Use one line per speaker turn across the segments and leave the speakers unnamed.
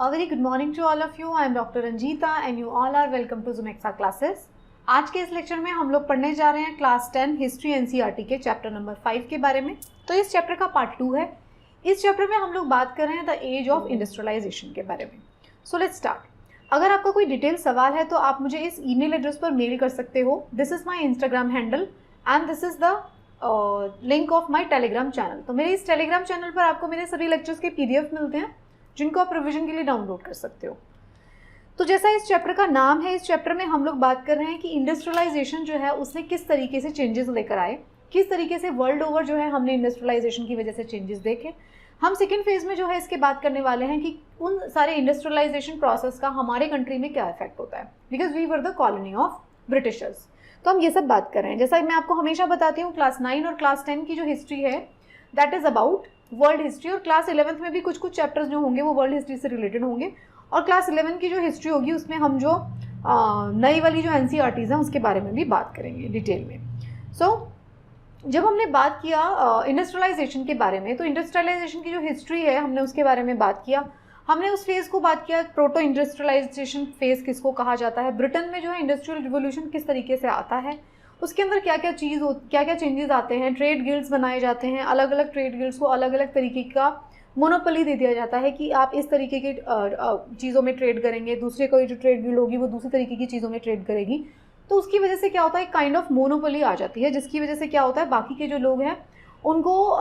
A very good morning to all of you. I am Dr. Ranjita and you all are welcome to Zumexa classes. आज के इस lecture में हम लोग पढ़ने जा रहे हैं क्लास 10 हिस्ट्री एनसीईआरटी के चैप्टर नंबर 5 के बारे में। तो इस चैप्टर का पार्ट 2 है। इस चैप्टर में हम लोग बात कर रहे हैं द एज ऑफ इंडस्ट्रियलाइजेशन के बारे में। So let's start. अगर आपका कोई डिटेल सवाल है तो आप मुझे इस ईमेल एड्रेस पर मेल कर सकते हो। This is my Instagram handle and this is the link of my Telegram channel. तो मेरे इस टेलीग्राम चैनल पर आपको मेरे सभी लेक्चर्स के PDF मिलते हैं जिनको आप रिवीजन के लिए डाउनलोड कर सकते हो। तो जैसा इस चैप्टर का नाम है, इस चैप्टर में हम लोग बात कर रहे हैं कि इंडस्ट्रियलाइजेशन जो है उसने किस तरीके से चेंजेस लेकर आए, किस तरीके से वर्ल्ड ओवर जो है हमने इंडस्ट्रियलाइजेशन की वजह से चेंजेस देखे। हम सेकेंड फेज में जो है इसके बात करने वाले हैं कि उन सारे इंडस्ट्रियलाइजेशन प्रोसेस का हमारे कंट्री में क्या इफेक्ट होता है, because we were the colony of Britishers. तो हम ये सब बात कर रहे हैं। जैसा मैं आपको हमेशा बताती हूँ, क्लास 9 और क्लास 10 की जो हिस्ट्री है that is about world history, और क्लास 11th में भी कुछ कुछ चैप्टर्स जो होंगे वो वर्ल्ड हिस्ट्री से रिलेटेड होंगे, और क्लास 11 की जो हिस्ट्री होगी उसमें हम जो नई वाली जो एनसीईआरटीज़ हैं उसके बारे में भी बात करेंगे डिटेल में। जब हमने बात किया इंडस्ट्रियलाइजेशन के बारे में, तो इंडस्ट्रियलाइजेशन की जो हिस्ट्री है हमने उसके बारे में बात किया। हमने उस फेज़ को बात किया, प्रोटो इंडस्ट्रियलाइजेशन फेज़ किसको कहा जाता है, ब्रिटेन में जो है इंडस्ट्रियल रिवोल्यूशन किस तरीके से आता है, उसके अंदर क्या क्या चेंजेस आते हैं, ट्रेड गिल्ड्स बनाए जाते हैं, अलग अलग ट्रेड गिल्ड्स को अलग अलग तरीके का मोनोपोली दे दिया जाता है कि आप इस तरीके की चीज़ों में ट्रेड करेंगे, दूसरे कोई जो ट्रेड गिल्ड होगी वो दूसरी तरीके की चीज़ों में ट्रेड करेगी। तो उसकी वजह से क्या होता है, काइंड ऑफ मोनोपोली आ जाती है, जिसकी वजह से क्या होता है बाकी के जो लोग हैं उनको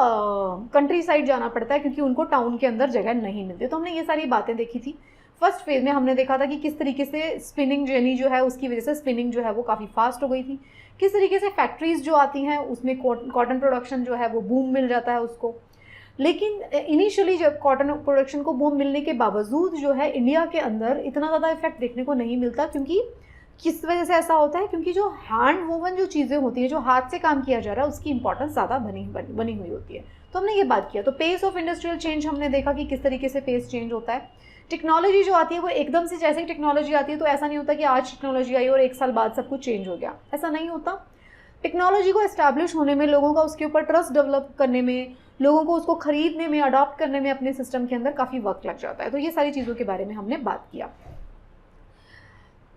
कंट्री साइड जाना पड़ता है क्योंकि उनको टाउन के अंदर जगह नहीं मिलती। तो हमने ये सारी बातें देखी थी। फर्स्ट फेज में हमने देखा था कि किस तरीके से स्पिनिंग जेनी जो है उसकी वजह से स्पिनिंग जो है वो काफ़ी फास्ट हो गई थी, किस तरीके से फैक्ट्रीज जो आती हैं उसमें कॉटन प्रोडक्शन जो है वो बूम मिल जाता है उसको। लेकिन इनिशियली जब कॉटन प्रोडक्शन को बूम मिलने के बावजूद जो है इंडिया के अंदर इतना ज़्यादा इफेक्ट देखने को नहीं मिलता। क्योंकि किस वजह से ऐसा होता है, क्योंकि जो हैंड वोवन जो चीज़ें होती हैं, जो हाथ से काम किया जा रहा है, उसकी इंपॉर्टेंस ज़्यादा बनी हुई होती है। तो हमने ये बात किया। तो पेस ऑफ इंडस्ट्रियल चेंज हमने देखा कि किस तरीके से पेस चेंज होता है। टेक्नोलॉजी जो आती है वो एकदम से, जैसे ही टेक्नोलॉजी आती है तो ऐसा नहीं होता कि आज टेक्नोलॉजी आई और 1 साल बाद सब कुछ चेंज हो गया, ऐसा नहीं होता। टेक्नोलॉजी को एस्टैब्लिश होने में, लोगों का उसके ऊपर ट्रस्ट डेवलप करने में, लोगों को उसको खरीदने में, अडॉप्ट करने में अपने सिस्टम के अंदर काफ़ी वक्त लग जाता है। तो ये सारी चीज़ों के बारे में हमने बात किया।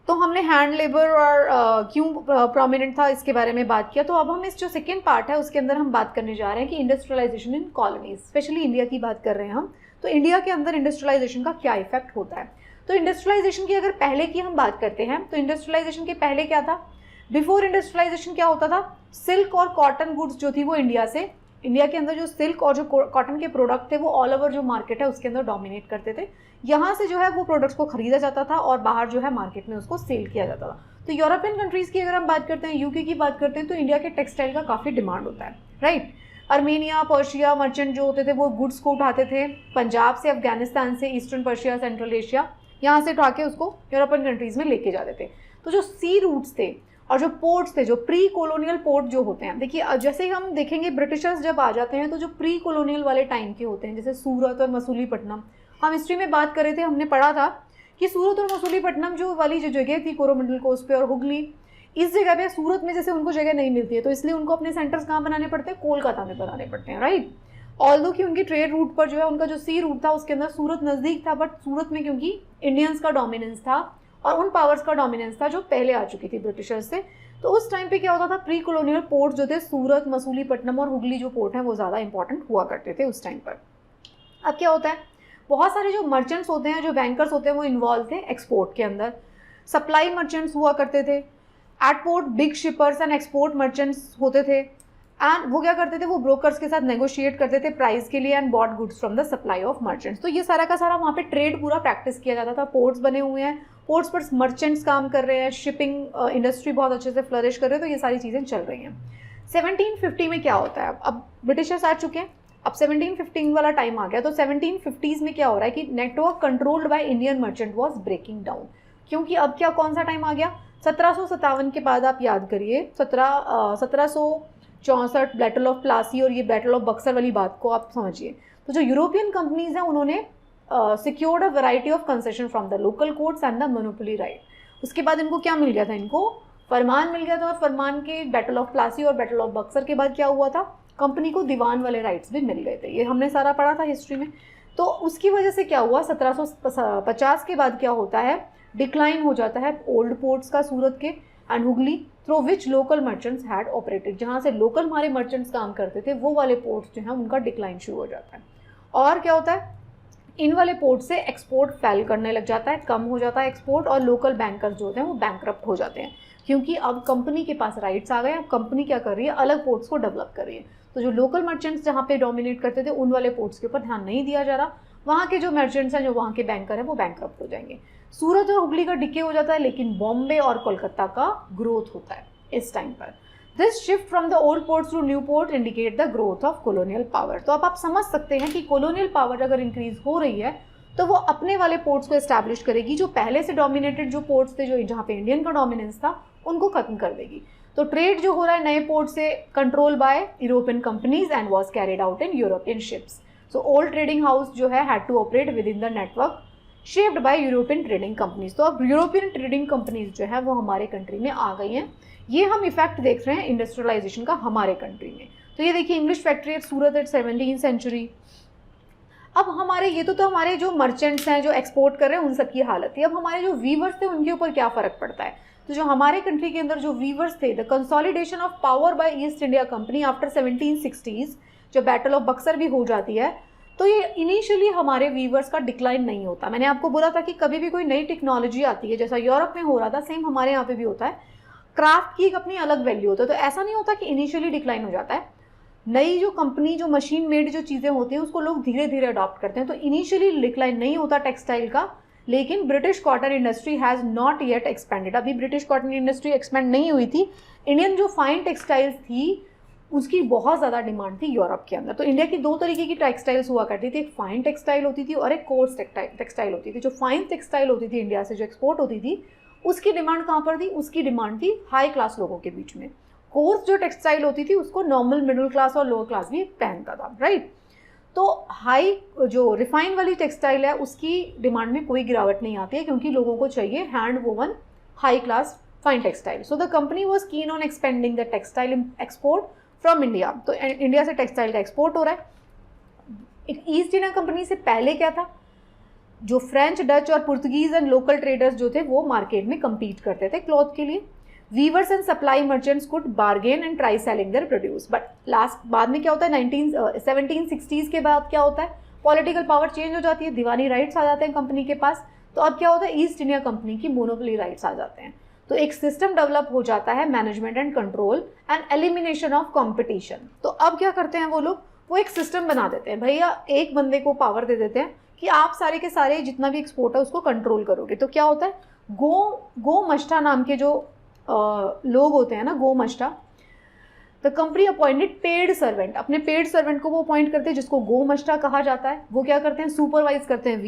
तो हमने हैंड लेबर और क्यों प्रोमिनेंट था इसके बारे में बात किया। तो अब हम इस जो सेकेंड पार्ट है उसके अंदर हम बात करने जा रहे हैं कि इंडस्ट्रियलाइजेशन इन कॉलोनीज, स्पेशली इंडिया की बात कर रहे हैं हम। तो इंडिया के अंदर इंडस्ट्रियलाइजेशन का क्या इफेक्ट होता है। तो इंडस्ट्रियलाइजेशन की अगर पहले की हम बात करते हैं तो इंडस्ट्रियलाइजेशन के पहले क्या था, बिफोर इंडस्ट्रियलाइजेशन क्या होता था, सिल्क और कॉटन गुड्स जो थी वो इंडिया के अंदर जो सिल्क और जो कॉटन के प्रोडक्ट थे वो ऑल ओवर जो मार्केट है उसके अंदर डोमिनेट करते थे। यहाँ से जो है वो प्रोडक्ट्स को खरीदा जाता था और बाहर जो है मार्केट में उसको सेल किया जाता था। तो यूरोपियन कंट्रीज़ की अगर हम बात करते हैं, यूके की बात करते हैं, तो इंडिया के टेक्सटाइल का काफ़ी डिमांड होता है, राइट। अर्मेनिया, पर्शिया मर्चेंट जो होते थे वो गुड्स को उठाते थे पंजाब से, अफगानिस्तान से, ईस्टर्न पर्शिया, सेंट्रल एशिया, यहाँ से उठा के उसको यूरोपियन कंट्रीज़ में लेके जाते थे। तो जो सी रूट्स थे और जो पोर्ट्स थे, जो प्री कॉलोनियल पोर्ट जो होते हैं, देखिए जैसे ही हम देखेंगे ब्रिटिशर्स जब आ जाते हैं तो जो प्री कॉलोनियल वाले टाइम के होते हैं, जैसे सूरत और मसूलीपट्टनम, हम हिस्ट्री में बात कर रहे थे, हमने पढ़ा था कि सूरत और मसूलीपट्टनम जो वाली जो जगह थी कोरोमंडल कोस्ट पे और हुगली, इस जगह पे सूरत में जैसे उनको जगह नहीं मिलती है तो इसलिए उनको अपने सेंटर्स कहाँ बनाने पड़ते हैं, कोलकाता में बनाने पड़ते हैं, राइट। ऑल्दो कि उनकी ट्रेड रूट पर जो है उनका जो सी रूट था उसके अंदर सूरत नज़दीक था, बट सूरत में क्योंकि इंडियंस का डोमिनेंस था और उन पावर्स का डोमिनेंस था जो पहले आ चुकी थी ब्रिटिशर्स से, तो उस टाइम पे क्या होता था, प्री कॉलोनियल पोर्ट जो थे सूरत, मसूलीपट्टनम और हुगली जो पोर्ट हैं वो ज़्यादा इंपॉर्टेंट हुआ करते थे उस टाइम पर। अब क्या होता है, बहुत सारे जो मर्चेंट्स होते हैं, जो बैंकर्स होते हैं वो इन्वॉल्व थे एक्सपोर्ट के अंदर। सप्लाई मर्चेंट्स हुआ करते थे, at port big shippers and export merchants होते थे, एंड वो क्या करते थे, वो ब्रोकर्स के साथ नेगोशिएट करते थे प्राइस के लिए and bought goods from the supply of merchants. तो ये सारा का सारा वहाँ पे ट्रेड पूरा प्रैक्टिस किया जाता था। पोर्ट्स बने हुए हैं, पोर्ट्स पर मर्चेंट्स काम कर रहे हैं, शिपिंग इंडस्ट्री बहुत अच्छे से फ्लरिश कर रहे हैं, तो ये सारी चीज़ें चल रही हैं। 1750 में क्या होता है, अब ब्रिटिशर्स आ चुके हैं, अब 1715 वाला टाइम आ गया। तो 1750s में क्या हो रहा है कि network controlled by Indian merchant was breaking down, क्योंकि अब क्या कौन सा टाइम आ गया, 1757 के बाद आप याद करिए 1764 बैटल ऑफ प्लासी और ये बैटल ऑफ बक्सर वाली बात को आप समझिए। तो जो यूरोपियन कंपनीज हैं उन्होंने secured a variety of concession from the local courts and the monopoly right. उसके बाद इनको क्या मिल गया था, इनको फरमान मिल गया था, और फरमान के बैटल ऑफ प्लासी और बैटल ऑफ बक्सर के बाद क्या हुआ था, कंपनी को दीवान वाले राइट्स भी मिल गए थे। ये हमने सारा पढ़ा था हिस्ट्री में। तो उसकी वजह से क्या हुआ, 1750 के बाद क्या होता है, डिक्लाइन हो जाता है ओल्ड पोर्ट्स का सूरत के and Hooghly, through which local merchants had operated, जहाँ से लोकल हमारे मर्चेंट्स काम करते थे वो वाले पोर्ट्स जो हैं उनका डिक्लाइन शुरू हो जाता है। और क्या होता है, इन वाले पोर्ट से एक्सपोर्ट फेल करने लग जाता है, कम हो जाता है एक्सपोर्ट, और लोकल बैंकर्स जो होते हैं वो बैंकरप्ट हो जाते हैं, क्योंकि अब कंपनी के पास राइट्स आ गए। अब कंपनी क्या कर रही है, अलग पोर्ट्स को डेवलप कर रही है। तो जो लोकल मर्चेंट्स जहाँ पे डोमिनेट करते थे उन वाले पोर्ट्स के ऊपर ध्यान नहीं दिया जा रहा, वहाँ के जो मर्चेंट्स हैं, जो वहाँ के बैंकर हैं, वो बैंकरप्ट हो जाएंगे। सूरत और हुगली का डिके हो जाता है, लेकिन बॉम्बे और कोलकाता का ग्रोथ होता है इस टाइम पर। This shift from the old ports to new port indicate the growth of colonial power. तो अब आप समझ सकते हैं कि कॉलोनियल पावर अगर इंक्रीज हो रही है तो वो अपने वाले पोर्ट्स को एस्टैब्लिश करेगी, जो पहले से डोमिनेटेड जो पोर्ट्स थे, जो जहाँ पे इंडियन का डोमिनेंस था, उनको खत्म कर देगी। तो ट्रेड जो हो रहा है नए पोर्ट से control by European companies and was carried out in European ships. So old trading house जो है had to operate within the network shaped by European trading companies. तो अब यूरोपियन ट्रेडिंग कंपनीज जो है वो हमारे country में आ गई हैं। ये हम इफेक्ट देख रहे हैं इंडस्ट्रियलाइजेशन का हमारे कंट्री में। तो ये देखिए, English factory at Surat at 17th century. अब हमारे ये तो हमारे जो मर्चेंट्स हैं जो एक्सपोर्ट कर रहे हैं उन सब की हालत थी। अब हमारे जो वीवर्स थे उनके ऊपर क्या फ़र्क पड़ता है, तो जो हमारे कंट्री के अंदर जो वीवर्स थे, the consolidation of power bye east India company after 1760s, जो बैटल ऑफ बक्सर भी हो जाती है, तो ये इनिशियली हमारे वीवर्स का डिक्लाइन नहीं होता। मैंने आपको बोला था कि कभी भी कोई नई टेक्नोलॉजी आती है, जैसा यूरोप में हो रहा था, सेम हमारे यहाँ पे भी होता है, क्राफ्ट की एक अपनी अलग वैल्यू होता है। तो ऐसा नहीं होता कि इनिशियली डिक्लाइन हो जाता है। नई जो कंपनी, जो मशीन मेड जो चीज़ें होती हैं, उसको लोग धीरे धीरे अडॉप्ट करते हैं। तो इनिशियली डिक्लाइन नहीं होता टेक्सटाइल का, लेकिन British cotton industry has not yet expanded. अभी ब्रिटिश कॉटन इंडस्ट्री एक्सपेंड नहीं हुई थी। इंडियन जो फाइन टेक्सटाइल्स थी उसकी बहुत ज़्यादा डिमांड थी यूरोप के अंदर। तो इंडिया की दो तरीके की टेक्सटाइल्स हुआ करती थी, एक फाइन टेक्सटाइल होती थी और एक कोर्स टेक्सटाइल होती थी। जो फाइन टेक्सटाइल होती थी इंडिया से जो एक्सपोर्ट होती थी, उसकी डिमांड कहाँ पर थी, उसकी डिमांड थी हाई क्लास लोगों के बीच में। कोर्स जो टेक्सटाइल होती थी उसको नॉर्मल मिडिल क्लास और लोअर क्लास भी पहनता था, राइट। तो हाई जो रिफाइन वाली टेक्सटाइल है उसकी डिमांड में कोई गिरावट नहीं आती है, क्योंकि लोगों को चाहिए hand woven high class fine textile. So the company was keen on expanding the textile export from India. तो इंडिया से टेक्सटाइल का एक्सपोर्ट हो रहा है। ईस्ट इंडिया कंपनी से पहले क्या था, जो फ्रेंच, डच और पुर्तगीज एंड लोकल ट्रेडर्स जो थे वो मार्केट में कम्पीट करते थे क्लॉथ के लिए। Weavers and supply merchants could bargain and try selling their produce. But बाद में क्या होता है, 1760s के बाद क्या होता है, पॉलिटिकल पावर चेंज हो जाती है, दीवानी राइट्स आ जाते हैं कंपनी के पास। तो अब क्या होता है, ईस्ट इंडिया कंपनी की मोनोपोली राइट्स आ जाते हैं। तो एक सिस्टम डेवलप हो जाता है, management and control and elimination of competition. तो अब क्या करते हैं वो लोग, वो एक सिस्टम बना देते हैं, भैया एक बंदे को पावर दे देते हैं कि आप सारे के सारे जितना भी एक्सपोर्ट है उसको कंट्रोल करोगे। तो क्या होता है, गोमस्ता नाम के जो लोग होते हैं ना, gomastha, the company appointed paid servant, अपने पेड सर्वेंट को वो अपॉइंट करते हैं जिसको गोमस्ता कहा जाता है। वो क्या करते हैं, सुपरवाइज करते हैं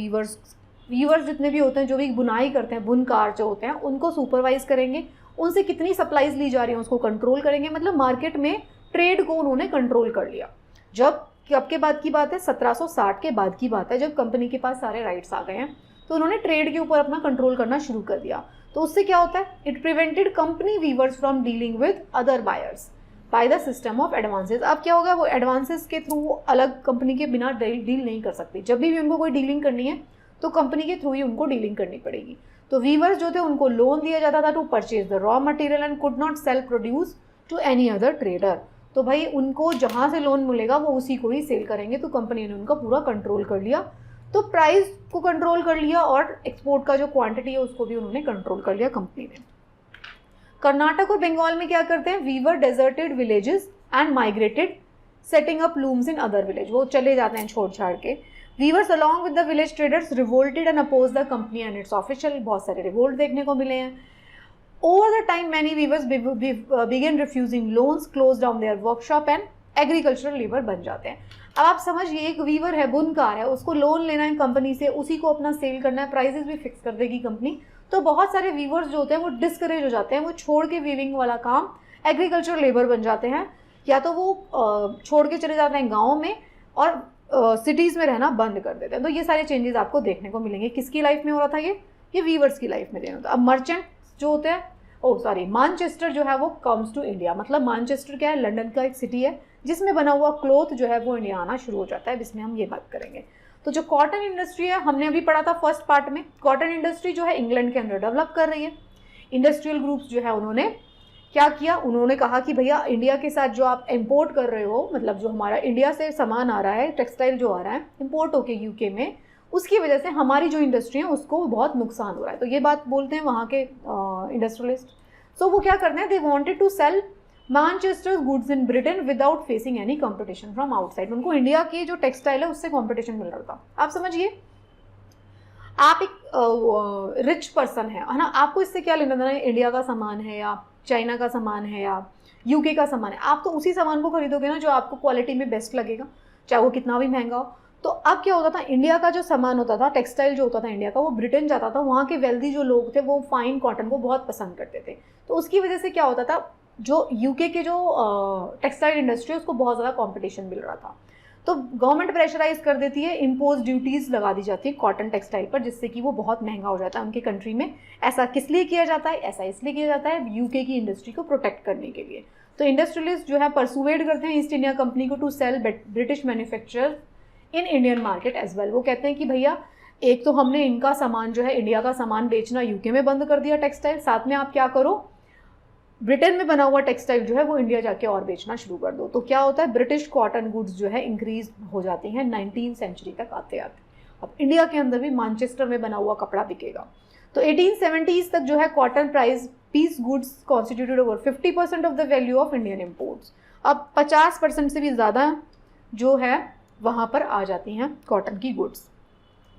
वीवर्स जितने भी होते हैं, जो भी बुनाई करते हैं, बुनकार जो होते हैं, उनको सुपरवाइज करेंगे। उनसे कितनी सप्लाईज ली जा रही है उसको कंट्रोल करेंगे। मतलब मार्केट में ट्रेड को उन्होंने कंट्रोल कर लिया। कब के बाद की बात है, 1760 के बाद की बात है, जब कंपनी के पास सारे राइट्स आ गए हैं, तो उन्होंने ट्रेड के ऊपर अपना कंट्रोल करना शुरू कर दिया। तो उससे क्या होता है, it prevented company weavers from dealing with other buyers by the system of advances. अब क्या होगा, वो एडवांसेस के थ्रू अलग कंपनी के बिना डील नहीं कर सकती। जब भी उनको कोई डीलिंग करनी है तो कंपनी के थ्रू ही उनको डीलिंग करनी पड़ेगी। तो वीवर्स जो थे उनको लोन दिया जाता था to purchase the raw material and could not sell produce to any other trader. तो भाई उनको जहाँ से लोन मिलेगा वो उसी को ही सेल करेंगे। तो कंपनी ने उनका पूरा कंट्रोल कर लिया। तो प्राइस को कंट्रोल कर लिया और एक्सपोर्ट का जो क्वांटिटी है उसको भी उन्होंने कंट्रोल कर लिया कंपनी ने। कर्नाटक और बंगाल में क्या करते हैं, weaver deserted villages and migrated setting up looms in other village. वो चले जाते हैं छोड़ छाड़ के। Weavers along with the village traders revolted and oppose the company and its official. बहुत सारे रिवोल्ट देखने को मिले हैं। Over the time, many weavers began refusing loans, closed down their workshop and agricultural labor बन जाते हैं। अब आप समझिए, एक वीवर है, बुनकार है, उसको लोन लेना है कंपनी से, उसी को अपना सेल करना है, प्राइसेस भी फिक्स कर देगी कंपनी। तो बहुत सारे वीवर्स जो होते हैं वो डिस्करेज हो जाते हैं, वो छोड़ के वीविंग वाला काम एग्रीकल्चरल लेबर बन जाते हैं, या तो वो छोड़ के चले जाते हैं गाँव में और सिटीज़ में रहना बंद कर देते हैं। तो ये सारे चेंजेस आपको देखने को मिलेंगे। किसकी लाइफ में हो रहा था ये वीवर्स की लाइफ में देना था। अब मर्चेंट जो होते हैं, मानचेस्टर जो है वो कम्स टू इंडिया। मतलब मानचेस्टर क्या है, लंदन का एक सिटी है जिसमें बना हुआ क्लॉथ जो है वो इंडिया आना शुरू हो जाता है, जिसमें हम ये बात करेंगे। तो जो कॉटन इंडस्ट्री है, हमने अभी पढ़ा था फर्स्ट पार्ट में, कॉटन इंडस्ट्री जो है इंग्लैंड के अंदर डेवलप कर रही है। इंडस्ट्रियल ग्रुप्स जो है उन्होंने क्या किया, उन्होंने कहा कि भैया इंडिया के साथ जो आप इंपोर्ट कर रहे हो, मतलब जो हमारा इंडिया से सामान आ रहा है, टेक्सटाइल जो आ रहा है इंपोर्ट होके यूके में, उसकी वजह से हमारी जो इंडस्ट्री है उसको बहुत नुकसान हो रहा है। तो ये बात बोलते हैं वहाँ के इंडस्ट्रियलिस्ट। सो वो क्या करते हैं, they wanted to sell Manchester goods in Britain without facing any competition from outside. उनको इंडिया की जो टेक्सटाइल है उससे कंपटीशन मिल रहा था। आप समझिए, आप एक रिच पर्सन है ना, आपको इससे क्या लेना देना है, इंडिया का सामान है या चाइना का सामान है या यूके का सामान है, आप तो उसी सामान को खरीदोगे ना जो आपको क्वालिटी में बेस्ट लगेगा, चाहे वो कितना भी महंगा हो। तो अब क्या होता था, इंडिया का जो सामान होता था, टेक्सटाइल जो होता था इंडिया का, वो ब्रिटेन जाता था। वहाँ के वेल्दी जो लोग थे वो फाइन कॉटन को बहुत पसंद करते थे। तो उसकी वजह से क्या होता था, जो यूके के जो टेक्सटाइल इंडस्ट्री है उसको बहुत ज़्यादा कॉम्पिटिशन मिल रहा था। तो गवर्नमेंट प्रेशराइज कर देती है, इम्पोज ड्यूटीज़ लगा दी जाती है कॉटन टेक्सटाइल पर, जिससे कि वो बहुत महंगा हो जाता है उनके कंट्री में। ऐसा किस लिए किया जाता है, ऐसा इसलिए किया जाता है यूके की इंडस्ट्री को प्रोटेक्ट करने के लिए। तो इंडस्ट्रियलिस्ट जो है परसुएड करते हैं ईस्ट इंडिया कंपनी को to sell British manufacturers in Indian market as well. वो कहते हैं कि भैया एक तो हमने इनका सामान जो है, इंडिया का सामान बेचना यूके में बंद कर दिया टेक्सटाइल, साथ में आप क्या करो, ब्रिटेन में बना हुआ टेक्सटाइल जो है वो इंडिया जाके और बेचना शुरू कर दो। तो क्या होता है, ब्रिटिश कॉटन गुड्स जो है इंक्रीज हो जाती हैं 19वीं सेंचुरी तक आते आते। अब इंडिया के अंदर भी मैनचेस्टर में बना हुआ कपड़ा बिकेगा। तो 1870s तक जो है cotton price piece goods constituted over 50% of the value of Indian imports. अब 50% से भी ज़्यादा जो है वहाँ पर आ जाती हैं कॉटन की गुड्स।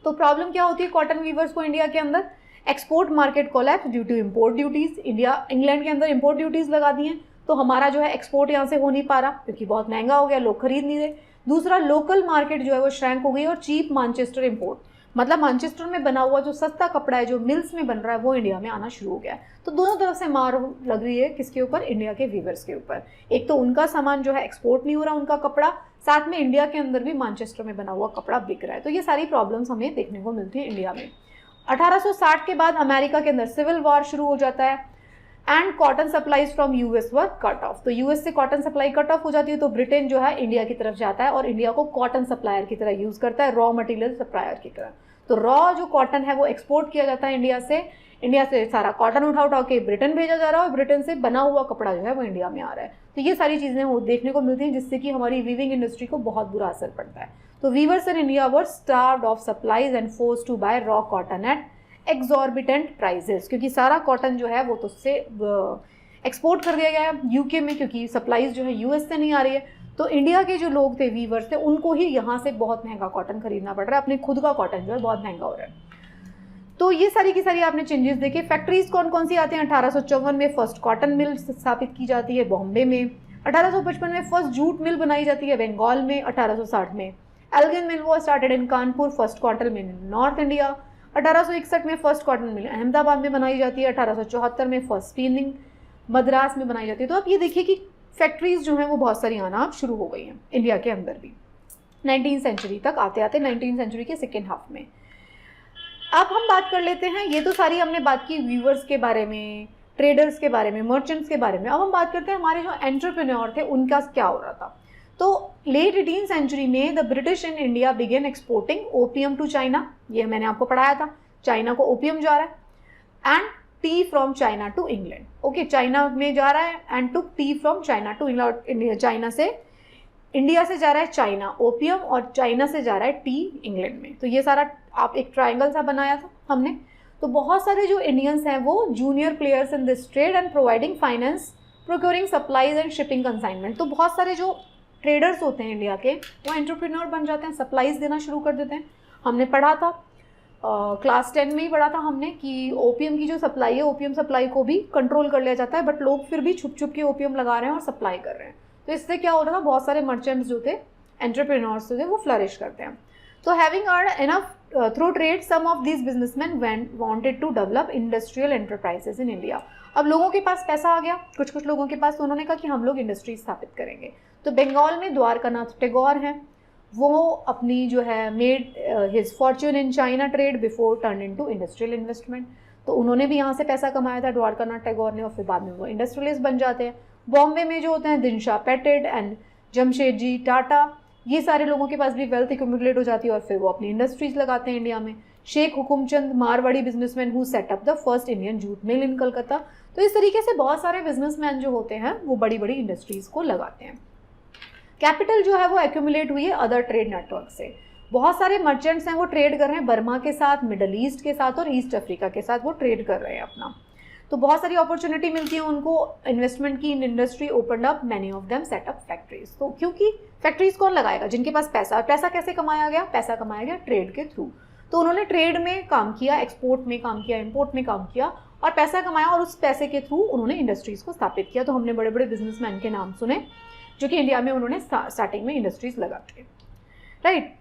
तो प्रॉब्लम क्या होती है कॉटन वीवर्स को इंडिया के अंदर, export market collapse due to import duties. England के अंदर इम्पोर्ट ड्यूटीज़ लगा दी हैं, तो हमारा जो है एक्सपोर्ट यहाँ से हो नहीं पा रहा क्योंकि बहुत महंगा हो गया, लोग खरीद नहीं रहे। दूसरा, लोकल मार्केट जो है वो श्रैंक हो गई और चीप मैनचेस्टर इम्पोर्ट, मतलब मैनचेस्टर में बना हुआ जो सस्ता कपड़ा है जो मिल्स में बन रहा है वो इंडिया में आना शुरू हो गया है। तो दोनों तरफ से मार लग रही है किसके ऊपर, इंडिया के वीवर्स के ऊपर। एक तो उनका सामान जो है एक्सपोर्ट नहीं हो रहा, उनका कपड़ा, साथ में इंडिया के अंदर भी मैनचेस्टर में बना हुआ कपड़ा बिक रहा है। तो ये सारी प्रॉब्लम्स हमें देखने को मिलती है इंडिया में। 1860 के बाद अमेरिका के अंदर सिविल वॉर शुरू हो जाता है and cotton supplies from US were cut off. तो यूएस से कॉटन सप्लाई कट ऑफ हो जाती है, तो ब्रिटेन जो है इंडिया की तरफ जाता है और इंडिया को कॉटन सप्लायर की तरह यूज़ करता है, रॉ मटेरियल सप्लायर की तरह। तो रॉ जो कॉटन है वो एक्सपोर्ट किया जाता है इंडिया से सारा कॉटन उठा के ब्रिटेन भेजा जा रहा है और ब्रिटेन से बना हुआ कपड़ा जो है वो इंडिया में आ रहा है। तो ये सारी चीज़ें वो देखने को मिलती हैं जिससे कि हमारी वीविंग इंडस्ट्री को बहुत बुरा असर पड़ता है। तो weavers in India were starved of supplies and forced to buy raw cotton at exorbitant prices, क्योंकि सारा कॉटन जो है वो तो उससे एक्सपोर्ट कर दिया गया है यूके में, क्योंकि सप्लाईज जो है यूएस से नहीं आ रही है। तो इंडिया के जो लोग थे, वीवर्स थे, उनको ही यहाँ से बहुत महंगा कॉटन खरीदना पड़ रहा है, अपने खुद का कॉटन जो है बहुत महंगा हो रहा है। तो ये सारी की सारी आपने चेंजेस देखे। फैक्ट्रीज कौन कौन सी आती हैं, 1854 में फर्स्ट कॉटन मिल स्थापित की जाती है बॉम्बे में, 1855 में फर्स्ट जूट मिल बनाई जाती है बंगाल में, 1860 में एल्गिन मिल वो started in Kanpur, first cotton mill in north India, 1861 में फर्स्ट कॉटन मिल अहमदाबाद में बनाई जाती है, 1874 में फर्स्ट स्पिनिंग मद्रास में बनाई जाती है। तो आप ये देखिए कि फैक्ट्रीज जो हैं वो बहुत सारी आना शुरू हो गई हैं इंडिया के अंदर भी 19वीं सेंचुरी तक आते आते, 19वीं सेंचुरी के सेकेंड हाफ में। अब हम बात कर लेते हैं, ये तो सारी हमने बात की व्यूवर्स के बारे में, ट्रेडर्स के बारे में, मर्चेंट्स के बारे में। अब हम बात करते हैं हमारे जो एंटरप्रेन्योर थे उनका क्या हो रहा था। तो लेट 18वीं सेंचुरी में the British in India began exporting opium to China, ये मैंने आपको पढ़ाया था, चाइना को ओपियम जा रहा है, and tea from China to England. Okay, China में जा रहा है and to tea from China to England, China से इंडिया से जा रहा है चाइना ओपियम और चाइना से जा रहा है टी इंग्लैंड में। तो ये सारा आप एक ट्राइंगल सा बनाया था हमने। तो बहुत सारे जो इंडियंस हैं वो junior players in this trade and providing finance, procuring supplies and shipping consignment. तो बहुत सारे जो ट्रेडर्स होते हैं इंडिया के वो एंटरप्रेन्योर बन जाते हैं, सप्लाईज देना शुरू कर देते हैं। हमने पढ़ा था क्लास 10 में ही पढ़ा था हमने कि ओपियम की जो सप्लाई है, ओपियम सप्लाई को भी कंट्रोल कर लिया जाता है, बट लोग फिर भी छुप छुप के ओपियम लगा रहे हैं और सप्लाई कर रहे हैं। तो इससे क्या हो रहा था, बहुत सारे मर्चेंट्स जो थे, एंटरप्रेन्योर्स जो थे वो फ्लरिश करते हैं। तो having earn enough through trade, some of these businessman wanted to develop industrial enterprises in India. अब लोगों के पास पैसा आ गया, कुछ लोगों के पास, तो उन्होंने कहा कि हम लोग इंडस्ट्री स्थापित करेंगे। तो बंगाल में द्वारकानाथ टैगोर हैं, वो अपनी जो है made his Fortune in China trade before turn into industrial investment. तो उन्होंने भी यहाँ से पैसा कमाया था द्वारकानाथ टैगोर ने, और फिर बाद में वो इंडस्ट्रियलिस्ट बन जाते हैं। बॉम्बे में जो होते हैं दिनशा पेटेड एंड जमशेदजी टाटा, ये सारे लोगों के पास भी वेल्थ एक्यूमुलेट हो जाती है और फिर वो अपनी इंडस्ट्रीज लगाते हैं इंडिया में। Sheikh Hukumchand Marwari businessman who set up the first Indian jute mill in Calcutta. तो इस तरीके से बहुत सारे बिजनेसमैन जो होते हैं वो बड़ी बड़ी इंडस्ट्रीज को लगाते हैं। कैपिटल जो है वो एक्यूमुलेट हुई है अदर ट्रेड नेटवर्क से। बहुत सारे मर्चेंट्स हैं वो ट्रेड कर रहे हैं बर्मा के साथ, मिडल ईस्ट के साथ और ईस्ट अफ्रीका के साथ वो ट्रेड कर रहे हैं अपना। तो बहुत सारी अपॉर्चुनिटी मिलती है उनको इन्वेस्टमेंट की in industry. Opened up many of them set up factories. तो क्योंकि फैक्ट्रीज कौन लगाएगा? जिनके पास पैसा। पैसा कैसे कमाया गया? पैसा कमाया गया ट्रेड के थ्रू। तो उन्होंने ट्रेड में काम किया, एक्सपोर्ट में काम किया, इंपोर्ट में काम किया और पैसा कमाया और उस पैसे के थ्रू उन्होंने इंडस्ट्रीज को स्थापित किया। तो हमने बड़े बड़े बिजनेसमैन के नाम सुने जो कि इंडिया में उन्होंने स्टार्टिंग में इंडस्ट्रीज लगाते हैं, राइट।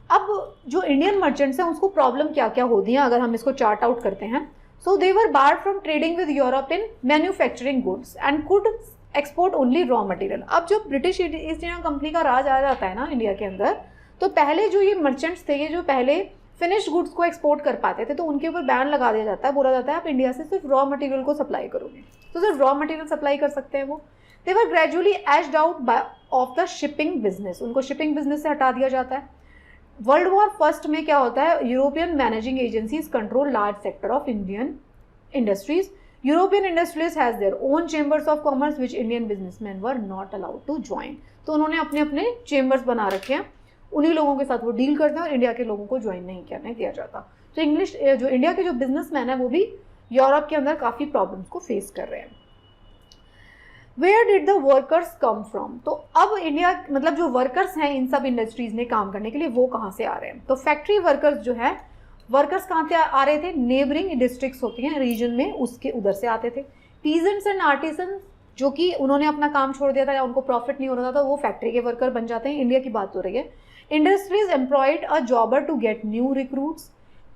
अब जो इंडियन मर्चेंट्स हैं उसको प्रॉब्लम क्या क्या होती है अगर हम इसको चार्ट आउट करते हैं। So they were barred from trading with Europe in manufacturing goods and could export only raw material. अब जब ब्रिटिश ईस्ट इंडिया कंपनी का राज आ जाता है ना इंडिया के अंदर, तो पहले जो ये मर्चेंट्स थे, ये जो पहले फिनिश्ड गुड्स को एक्सपोर्ट कर पाते थे, तो उनके ऊपर बैन लगा दिया जाता है। बोला जाता है आप इंडिया से सिर्फ रॉ मटेरियल को सप्लाई करोगे, तो सिर्फ रॉ मटेरियल सप्लाई कर सकते हैं वो। They were gradually edged out of the shipping business, उनको शिपिंग बिजनेस से हटा दिया जाता है। वर्ल्ड वॉर फर्स्ट में क्या होता है? European managing agencies control large sector of Indian industries. European industries has their own chambers of commerce which Indian businessman were not allowed to join. तो उन्होंने अपने अपने चेंबर्स बना रखे हैं, उन्हीं लोगों के साथ वो डील करते हैं और इंडिया के लोगों को ज्वाइन नहीं करने दिया जाता। तो जो इंडिया के जो बिजनेसमैन है वो भी यूरोप के अंदर काफ़ी प्रॉब्लम्स को फेस कर रहे हैं। Where did the workers come from? तो अब इंडिया मतलब जो वर्कर्स हैं इन सब इंडस्ट्रीज में काम करने के लिए वो कहाँ से आ रहे हैं? तो फैक्ट्री वर्कर्स जो है, वर्कर्स कहाँ से आ रहे थे? नेबरिंग डिस्ट्रिक्ट्स होती हैं रीजन में, उसके उधर से आते थे। पीजेंट्स एंड आर्टिसन जो कि उन्होंने अपना काम छोड़ दिया था या उनको प्रॉफिट नहीं हो रहा था, वो फैक्ट्री के वर्कर बन जाते हैं। इंडिया की बात हो रही है। Industries employed a jobber to get new recruits,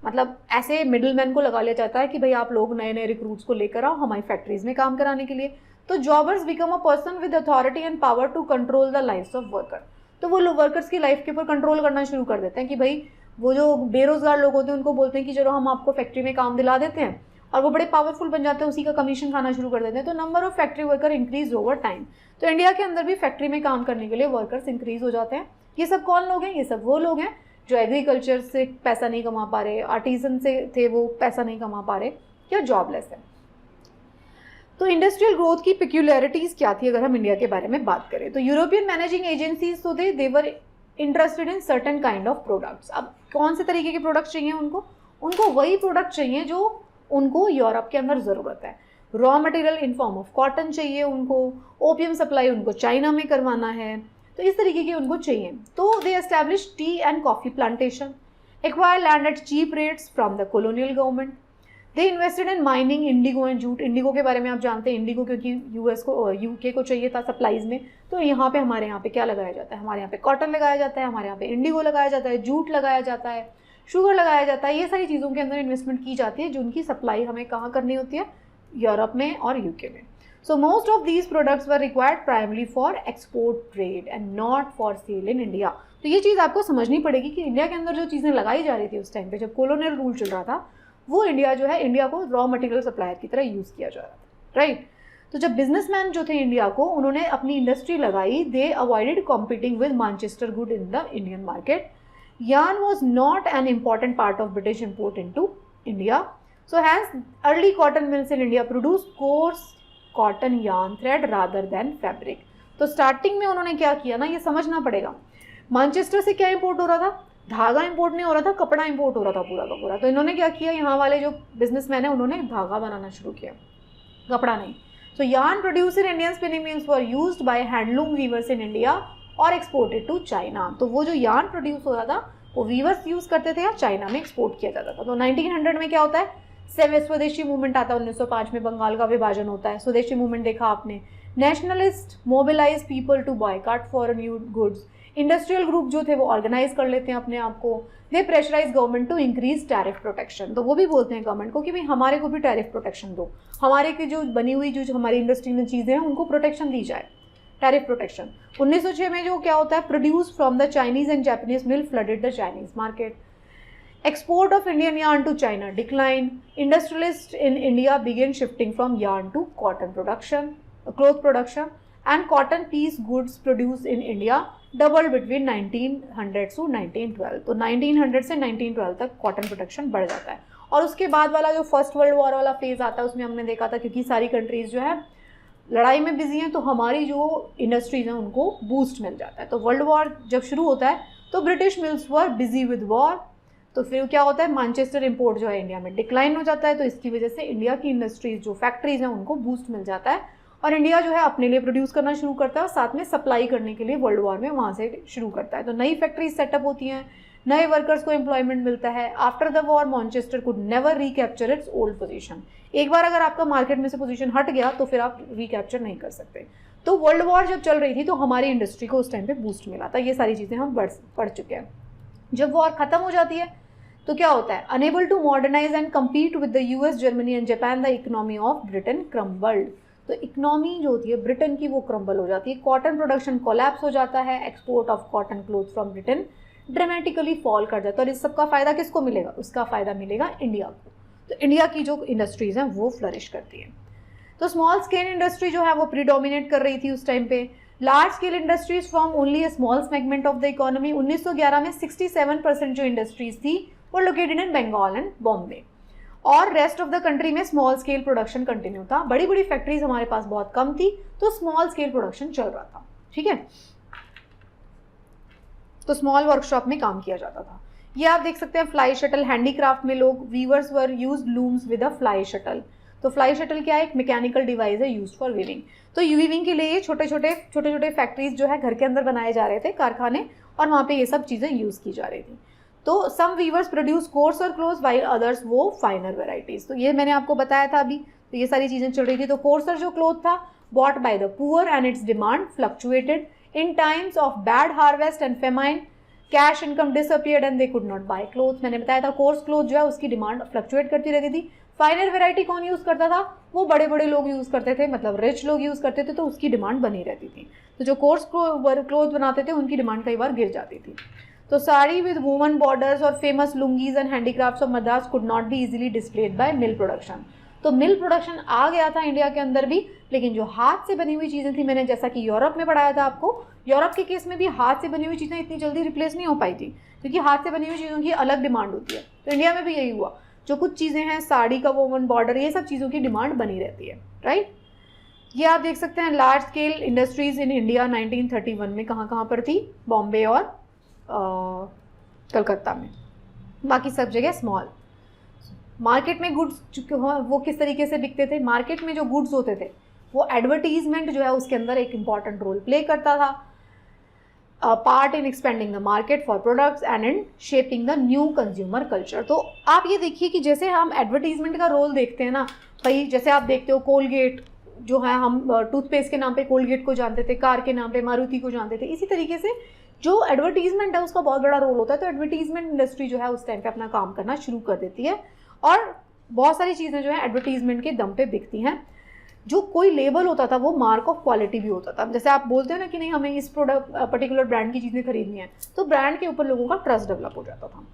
मतलब ऐसे मिडलमैन को लगा लिया जाता है कि भाई आप लोग नए नए रिक्रूट्स को लेकर आओ हमारी फैक्ट्रीज में काम कराने के लिए। तो jobbers become a person with authority and power to control the lifes of worker. तो वो लोग वर्कर्स की लाइफ के ऊपर कंट्रोल करना शुरू कर देते हैं कि भाई वो जो बेरोजगार लोग होते हैं उनको बोलते हैं कि चलो हम आपको फैक्ट्री में काम दिला देते हैं, और वो बड़े पावरफुल बन जाते हैं, उसी का कमीशन खाना शुरू कर देते हैं। तो number of factory worker increase over time. तो इंडिया के अंदर भी फैक्ट्री में काम करने के लिए वर्कर्स इंक्रीज हो जाते हैं। ये सब कौन लोग हैं? ये सब वो लोग हैं जो एग्रीकल्चर से पैसा नहीं कमा पा रहे, आर्टिजन से थे वो पैसा नहीं कमा पा रहे, या जॉबलेस है। तो इंडस्ट्रियल ग्रोथ की पिक्यूलरिटीज़ क्या थी अगर हम इंडिया के बारे में बात करें? तो यूरोपियन मैनेजिंग एजेंसीज तो they were interested in certain kind of products. अब कौन से तरीके के प्रोडक्ट्स चाहिए उनको? उनको वही प्रोडक्ट चाहिए जो उनको यूरोप के अंदर ज़रूरत है। Raw material in form of cotton चाहिए उनको, ओपियम सप्लाई उनको चाइना में करवाना है, तो इस तरीके की उनको चाहिए। तो they establish tea and coffee plantation, acquire land at cheap rates from the colonial government. They invested in mining indigo and jute. Indigo के बारे में आप जानते हैं, इंडिगो क्योंकि यूके को चाहिए था सप्लाईज में, तो यहाँ पे हमारे यहाँ पे क्या लगाया जाता है? हमारे यहाँ पे कॉटन लगाया जाता है, हमारे यहाँ पे इंडिगो लगाया जाता है, जूट लगाया जाता है, शुगर लगाया जाता है। ये सारी चीज़ों के अंदर इन्वेस्टमेंट की जाती है जिनकी सप्लाई हमें कहाँ करनी होती है? यूरोप में और यूके में। So most of these products were required primarily for export trade and not for sale in India. तो ये चीज़ आपको समझनी पड़ेगी कि इंडिया के अंदर जो चीज़ें लगाई जा रही थी उस टाइम पे जब कॉलोनियल रूल चल रहा था, वो इंडिया जो है इंडिया को रॉ मटेरियल सप्लायर की तरह यूज़ किया जा रहा था, राइट। तो जब बिजनेसमैन जो थे इंडिया को, उन्होंने अपनी इंडस्ट्री लगाई, they avoided competing with Manchester good in the Indian market. yarn was not an important part of British import into India. So hence early cotton mills in India produced coarse cotton yarn thread rather than fabric. तो starting में उन्होंने क्या किया ना, ये समझना पड़ेगा। Manchester से क्या इंपोर्ट हो रहा था? धागा इंपोर्ट नहीं हो रहा था, कपड़ा इंपोर्ट हो रहा था पूरा का पूरा। तो इन्होंने क्या किया, यहाँ वाले जो बिजनेसमैन है उन्होंने धागा बनाना शुरू किया, कपड़ा नहीं। सो yarn produced in Indian spinning mills were used by handloom weavers in India और एक्सपोर्टेड टू चाइना। तो वो जो यार्न प्रोड्यूस हो रहा था वो वीवर्स यूज़ करते थे या चाइना में एक्सपोर्ट किया जाता था। तो 1900 में क्या होता है? स्वदेशी मूवमेंट आता है। 1905 में बंगाल का विभाजन होता है। स्वदेशी मूवमेंट देखा आपने। Nationalist mobilise people to boycott foreign goods. Industrial group जो थे वो ऑर्गेनाइज कर लेते हैं अपने आप को। They pressurise government to increase tariff protection. तो वो भी बोलते हैं गवर्नमेंट को कि भाई हमारे को भी टैरिफ प्रोटेक्शन दो, हमारे की जो बनी हुई जो हमारी इंडस्ट्री में चीज़ें हैं उनको प्रोटेक्शन दी जाए, टैरिफ प्रोटेक्शन। 1906 में जो क्या होता है, produce from the Chinese and Japanese mill flooded the Chinese market. Export of Indian yarn to China decline. Industrialist in India began shifting from yarn to cotton production, cloth production. And cotton piece goods produce in India double between 1900 to 1912। तो 1900 से 1912 तक cotton production बढ़ जाता है। और उसके बाद वाला जो फर्स्ट वर्ल्ड वॉर वाला फेज़ आता है उसमें हमने देखा था क्योंकि सारी कंट्रीज़ जो है लड़ाई में बिजी हैं तो हमारी जो इंडस्ट्रीज़ हैं उनको बूस्ट मिल जाता है। तो वर्ल्ड वॉर जब शुरू होता है तो British mills were busy with war, तो फिर क्या होता है मैनचेस्टर इंपोर्ट जो है इंडिया में डिक्लाइन हो जाता है। तो इसकी वजह से इंडिया की इंडस्ट्रीज जो फैक्ट्रीज हैं उनको बूस्ट मिल जाता है और इंडिया जो है अपने लिए प्रोड्यूस करना शुरू करता है और साथ में सप्लाई करने के लिए वर्ल्ड वॉर में वहाँ से शुरू करता है। तो नई फैक्ट्रीज सेटअप होती हैं, नए वर्कर्स को एम्प्लॉयमेंट मिलता है। After the war Manchester could never recapture it's old position. एक बार अगर आपका मार्केट में से पोजीशन हट गया तो फिर आप रिकैप्चर नहीं कर सकते। तो वर्ल्ड वॉर जब चल रही थी तो हमारी इंडस्ट्री को उस टाइम पे बूस्ट मिला था। ये सारी चीज़ें हम पढ़ चुके हैं। जब वॉर खत्म हो जाती है तो क्या होता है, enable to modernise and compete with the US, Germany and Japan, the economy of Britain crumbled. तो इकोनॉमी जो होती है ब्रिटेन की वो क्रम्बल हो जाती है, कॉटन प्रोडक्शन कोलैप्स हो जाता है, export of cotton cloth from Britain dramatically fall कर जाता है। और इस सबका फ़ायदा किसको मिलेगा, उसका फ़ायदा मिलेगा इंडिया को। तो इंडिया की जो इंडस्ट्रीज़ हैं वो फ्लरिश करती हैं। तो स्मॉल स्केल इंडस्ट्री जो है वो प्रीडोमिनेट कर रही थी उस टाइम पे। Large scale industries form only a small segment of the economy. 1911 में 67% जो इंडस्ट्रीज थी वो located in Bengal and Bombay, और रेस्ट ऑफ द कंट्री में स्मॉल स्केल प्रोडक्शन कंटिन्यू था। बड़ी बड़ी फैक्ट्रीज हमारे पास बहुत कम थी तो स्मॉल स्केल प्रोडक्शन चल रहा था। ठीक है, तो स्मॉल वर्कशॉप में काम किया जाता था। ये आप देख सकते हैं फ्लाई शटल, हैंडीक्राफ्ट में लोग weavers were use looms with a fly shuttle. तो फ्लाई शटल क्या है, एक मैकेनिकल डिवाइस है यूज फॉर वीविंग। तो वीविंग के लिए ये छोटे छोटे फैक्ट्रीज जो है घर के अंदर बनाए जा रहे थे, कारखाने, और वहाँ पे ये सब चीज़ें यूज़ की जा रही थी। तो सम वीवर्स प्रोड्यूस कोर्स और क्लोथ वाइल अदर्स वो फाइनर वेराइटीज़। तो ये मैंने आपको बताया था अभी। तो ये सारी चीज़ें चल रही थी। तो कोर्सर जो क्लोथ था bought by the poor and its demand fluctuated in times of bad harvest and famine, cash income disappeared and they could not buy cloth. मैंने बताया था कोर्स क्लोथ जो है उसकी डिमांड फ्लक्चुएट करती रहती थी। फाइनर वेराइटी कौन यूज़ करता था, वो बड़े बड़े लोग यूज़ करते थे, मतलब रिच लोग यूज़ करते थे, तो उसकी डिमांड बनी रहती थी। तो जो कोर्स क्लोथ बनाते थे उनकी डिमांड कई बार गिर जाती थी। तो साड़ी विद वुमन बॉर्डर्स और famous lungis and handicrafts of Madras could not be easily displaced by mill production. तो मिल प्रोडक्शन आ गया था इंडिया के अंदर भी, लेकिन जो हाथ से बनी हुई चीज़ें थी, मैंने जैसा कि यूरोप में पढ़ाया था आपको, यूरोप के केस में भी हाथ से बनी हुई चीज़ें इतनी जल्दी रिप्लेस नहीं हो पाई थी क्योंकि हाथ से बनी हुई चीज़ों की अलग डिमांड होती है। तो इंडिया में भी यही हुआ, जो कुछ चीज़ें हैं साड़ी का वुमन बॉर्डर, ये सब चीज़ों की डिमांड बनी रहती है, राइट। ये आप देख सकते हैं large scale industries in India 1931 में कहाँ पर थी, बॉम्बे और कलकत्ता में, बाकी सब जगह स्मॉल। मार्केट में गुड्स वो किस तरीके से बिकते थे, मार्केट में जो गुड्स होते थे वो एडवर्टीजमेंट जो है उसके अंदर एक इम्पॉर्टेंट रोल प्ले करता था, part in expanding the market for products and in shaping the new consumer culture. तो आप ये देखिए कि जैसे हम एडवर्टीजमेंट का रोल देखते हैं ना भाई, जैसे आप देखते हो कोलगेट जो है, हम टूथपेस्ट के नाम पे कोलगेट को जानते थे, कार के नाम पे मारुति को जानते थे, इसी तरीके से जो एडवर्टीजमेंट है उसका बहुत बड़ा रोल होता है। तो एडवर्टीजमेंट इंडस्ट्री जो है उस टाइम पे अपना काम करना शुरू कर देती है और बहुत सारी चीज़ें जो है एडवर्टीजमेंट के दम पे बिकती हैं। जो कोई लेबल होता था वो मार्क ऑफ क्वालिटी भी होता था। जैसे आप बोलते हो ना कि नहीं हमें इस प्रोडक्ट पर्टिकुलर ब्रांड की चीज़ें खरीदनी है, तो ब्रांड के ऊपर लोगों का ट्रस्ट डेवलप हो जाता था।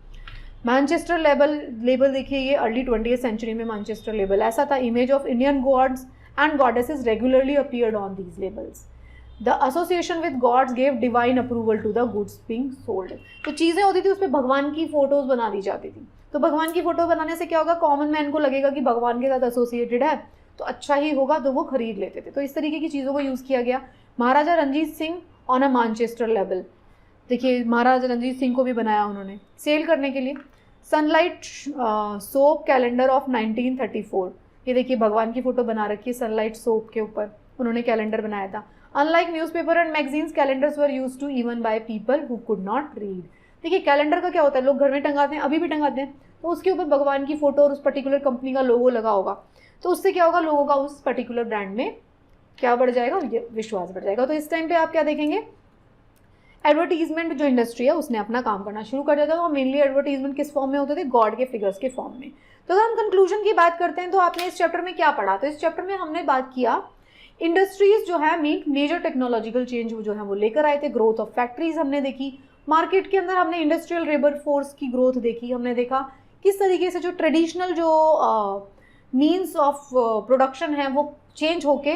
मैनचेस्टर लेबल देखिए, ये अर्ली 20वीं सेंचुरी में मैनचेस्टर लेबल ऐसा था। Image of Indian gods and goddesses regularly appeared on these labels. The association with gods gave divine approval to the goods being sold. तो चीज़ें होती थी उस पर भगवान की फोटोज़ बना दी जाती थी। तो भगवान की फोटो बनाने से क्या होगा, कॉमन मैन को लगेगा कि भगवान के साथ एसोसिएटेड है तो अच्छा ही होगा, तो वो खरीद लेते थे। तो इस तरीके की चीज़ों को यूज़ किया गया। Maharaja Ranjit Singh on a Manchester level, देखिए महाराजा रंजीत सिंह को भी बनाया उन्होंने सेल करने के लिए। सनलाइट सोप कैलेंडर ऑफ 1934, ये देखिए भगवान की फोटो बना रखी है सनलाइट सोप के ऊपर, उन्होंने कैलेंडर बनाया था। Unlike newspaper and magazines, calendars were used to even by people who could not read. देखिए कैलेंडर का क्या होता है, लोग घर में टंगाते हैं, अभी भी टंगाते हैं, तो उसके ऊपर भगवान की फोटो और उस पर्टिकुलर कंपनी का लोगो लगा होगा। तो उससे क्या होगा, लोगों का उस पर्टिकुलर ब्रांड में क्या बढ़ जाएगा, विश्वास बढ़ जाएगा। तो इस टाइम पे आप क्या देखेंगे, एडवर्टीजमेंट जो इंडस्ट्री है उसने अपना काम करना शुरू कर दिया था। और मेनली एडवर्टीजमेंट किस फॉर्म में होते थे, गॉड के फिगर्स के फॉर्म में। तो अगर हम कंक्लूजन की बात करते हैं तो आपने इस चैप्टर में क्या पढ़ा, तो इस चैप्टर में हमने बात किया इंडस्ट्रीज जो है मेजर टेक्नोलॉजिकल चेंज जो है वो लेकर आए थे। ग्रोथ ऑफ फैक्ट्रीज हमने देखी, मार्केट के अंदर हमने इंडस्ट्रियल लेबर फोर्स की ग्रोथ देखी, हमने देखा किस तरीके से जो ट्रेडिशनल जो मीन्स ऑफ प्रोडक्शन है वो चेंज होके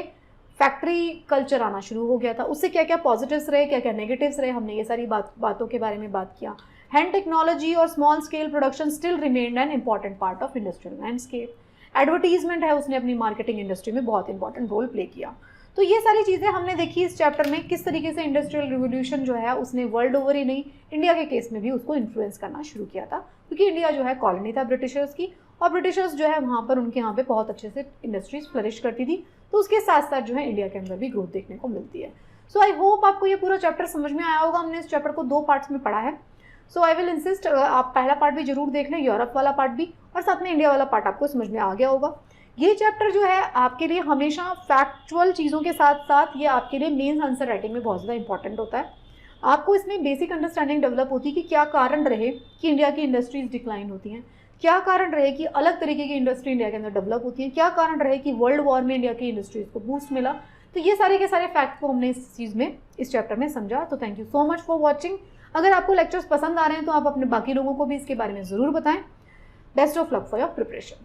फैक्ट्री कल्चर आना शुरू हो गया था, उससे क्या क्या पॉजिटिव्स रहे, क्या क्या नेगेटिव्स रहे, हमने ये सारी बातों के बारे में बात किया। हैंड टेक्नोलॉजी और small scale production still remained an important part of industrial landscape. Advertisement है, उसने अपनी मार्केटिंग इंडस्ट्री में बहुत इंपॉर्टेंट रोल प्ले किया। तो ये सारी चीज़ें हमने देखी इस चैप्टर में, किस तरीके से इंडस्ट्रियल रिवोल्यूशन जो है उसने वर्ल्ड ओवर ही नहीं, इंडिया के केस में भी उसको इन्फ्लुएंस करना शुरू किया था, क्योंकि इंडिया जो है कॉलोनी था ब्रिटिशर्स की, और ब्रिटिशर्स जो है वहाँ पर उनके यहाँ पे बहुत अच्छे से इंडस्ट्रीज फ्लरिश करती थी, तो उसके साथ साथ जो है इंडिया के अंदर भी ग्रोथ देखने को मिलती है। सो आई होप आपको ये पूरा चैप्टर समझ में आया होगा। हमने इस चैप्टर को 2 पार्ट्स में पढ़ा है, सो आई विल इंसिस्ट आप पहला पार्ट भी जरूर देख लें, यूरोप वाला पार्ट भी, और साथ में इंडिया वाला पार्ट आपको समझ में आ गया होगा। ये चैप्टर जो है आपके लिए हमेशा फैक्चुअल चीज़ों के साथ साथ ये आपके लिए मेंस आंसर राइटिंग में बहुत ज़्यादा इंपॉर्टेंट होता है। आपको इसमें बेसिक अंडरस्टैंडिंग डेवलप होती है कि क्या कारण रहे कि इंडिया की इंडस्ट्रीज डिक्लाइन होती हैं, क्या कारण रहे कि अलग तरीके की इंडस्ट्री इंडिया के अंदर डेवलप होती है, क्या कारण रहे कि वर्ल्ड वॉर में इंडिया की इंडस्ट्रीज को बूस्ट मिला। तो ये सारे के सारे फैक्ट को हमने इस चीज़ में, इस चैप्टर में समझा। तो thank you so much for watching. अगर आपको लेक्चर्स पसंद आ रहे हैं तो आप अपने बाकी लोगों को भी इसके बारे में ज़रूर बताएं। Best of luck for your preparation.